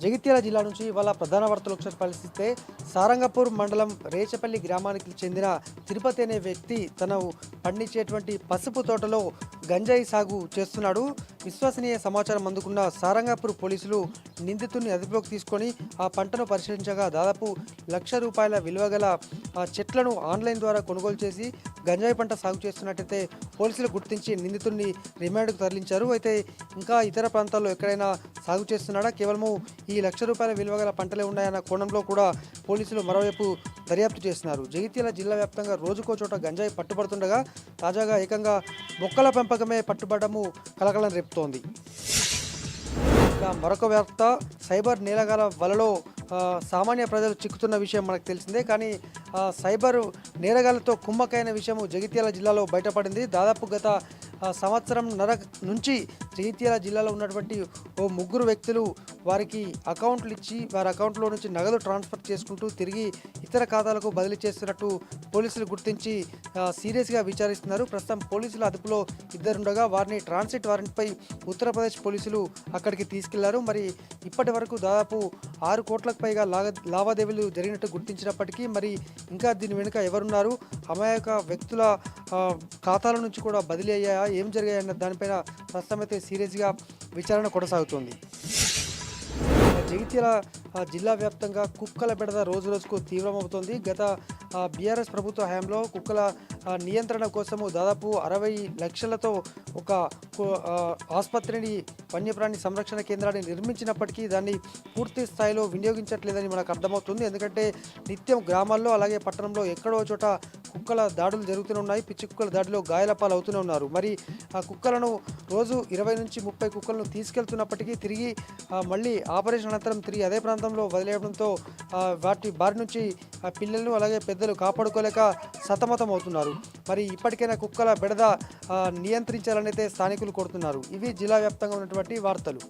జగిత్యాల జిల్లా నుంచి ఇవాళ ప్రధాన వార్తలు ఒకసారి పరిశీలిస్తే సారంగపూర్ మండలం రేచపల్లి గ్రామానికి చెందిన తిరుపతి అనే వ్యక్తి తను పండించేటువంటి పసుపు తోటలో గంజాయి సాగు చేస్తున్నాడు. విశ్వసనీయ సమాచారం అందుకున్న సారంగపూర్ పోలీసులు నిందితుడిని అదుపులోకి తీసుకొని ఆ పంటను పరిశీలించగా దాదాపు ₹1,00,000 విలువ గల చెట్లను ఆన్లైన్ ద్వారా కొనుగోలు చేసి గంజాయి పంట సాగు చేస్తున్నట్టయితే పోలీసులు గుర్తించి నిందితుడిని రిమాండ్కు తరలించారు. అయితే ఇంకా ఇతర ప్రాంతాల్లో ఎక్కడైనా సాగు చేస్తున్నాడా, కేవలము ఈ ₹1,00,000 విలువ గల పంటలే ఉన్నాయన్న కోణంలో కూడా పోలీసులు మరోవైపు దర్యాప్తు చేస్తున్నారు. జగిత్యాల జిల్లా వ్యాప్తంగా రోజుకో చోట గంజాయి పట్టుబడుతుండగా తాజాగా ఏకంగా మొక్కల పెంపకమే పట్టుబడము కలకలం రేపుతోంది. ఇక మరొక వార్త, సైబర్ నేరగాల వలలో సామాన్య ప్రజలు చిక్కుతున్న విషయం మనకు తెలిసిందే. కానీ సైబర్ నేరగాలతో కుమ్మకైన విషయం జగిత్యాల జిల్లాలో బయటపడింది. దాదాపు గత సంవత్సరంన్నర నుంచి జగిత్యాల జిల్లాలో ఉన్నటువంటి ఓ ముగ్గురు వ్యక్తులు వారికి అకౌంట్లు ఇచ్చి వారి అకౌంట్లో నుంచి నగదు ట్రాన్స్ఫర్ చేసుకుంటూ తిరిగి ఇతర ఖాతాలకు బదిలీ చేస్తున్నట్టు పోలీసులు గుర్తించి సీరియస్గా విచారిస్తున్నారు. ప్రస్తుతం పోలీసుల అదుపులో ఇద్దరుండగా వారిని ట్రాన్సిట్ వారెంట్పై ఉత్తరప్రదేశ్ పోలీసులు అక్కడికి తీసుకెళ్లారు. మరి ఇప్పటి వరకు దాదాపు 6 కోట్లకు పైగా లావాదేవీలు జరిగినట్టు గుర్తించినప్పటికీ మరి ఇంకా దీని వెనుక ఎవరున్నారు, అమాయక వ్యక్తుల ఖాతాల నుంచి కూడా బదిలీ అయ్యాయా, ఏం జరిగాయన్న దానిపైన ప్రస్తుతం అయితే సీరియస్గా విచారణ కొనసాగుతోంది. జగిత్యాల జిల్లా వ్యాప్తంగా కుక్కల బెడద రోజు రోజుకు తీవ్రమవుతోంది. గత బీఆర్ఎస్ ప్రభుత్వ హయాంలో కుక్కల నియంత్రణ కోసము దాదాపు 60 లక్షలతో ఒక ఆసుపత్రిని, వన్యప్రాణి సంరక్షణ కేంద్రాన్ని నిర్మించినప్పటికీ దాన్ని పూర్తి స్థాయిలో వినియోగించట్లేదని మనకు అర్థమవుతుంది. ఎందుకంటే నిత్యం గ్రామాల్లో అలాగే పట్టణంలో ఎక్కడో చోట కుక్కల దాడులు జరుగుతూనే ఉన్నాయి. పిచ్చి కుక్కల దాడిలో గాయాల పాలు అవుతూనే ఉన్నారు. మరి ఆ కుక్కలను రోజు 20 నుంచి 30 కుక్కలను తీసుకెళ్తున్నప్పటికీ తిరిగి మళ్ళీ ఆపరేషన్ అనంతరం తిరిగి అదే ప్రాంతంలో వదిలేయడంతో వాటి బారి నుంచి పిల్లలను అలాగే పెద్దలు కాపాడుకోలేక సతమతం అవుతున్నారు. మరి ఇప్పటికైనా కుక్కల బెడద నియంత్రించాలని అయితే స్థానికులు కోరుతున్నారు. ఇవి జిల్లా వ్యాప్తంగా ఉన్నటువంటి వార్తలు.